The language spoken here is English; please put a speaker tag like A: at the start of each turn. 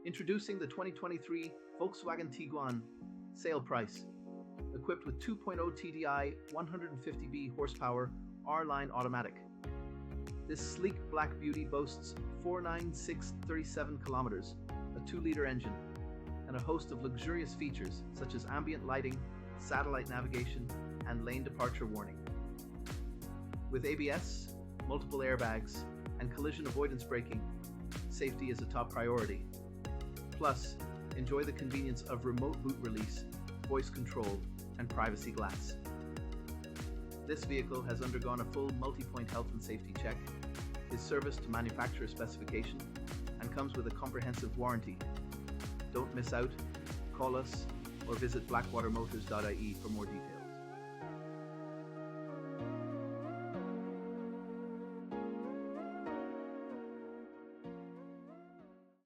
A: Introducing the 2023 Volkswagen Tiguan SALE PRICE. Equipped with 2.0 TDI 150B horsepower R-Line automatic. This sleek black beauty boasts 49637 kilometers, a 2-liter engine, and a host of luxurious features such as ambient lighting, satellite navigation, and lane departure warning. With ABS, multiple airbags, and collision avoidance braking, safety is a top priority. Plus, enjoy the convenience of remote boot release, voice control, and privacy glass. This vehicle has undergone a full multi-point health and safety check, is serviced to manufacturer specification, and comes with a comprehensive warranty. Don't miss out, call us, or visit blackwatermotors.ie for more details.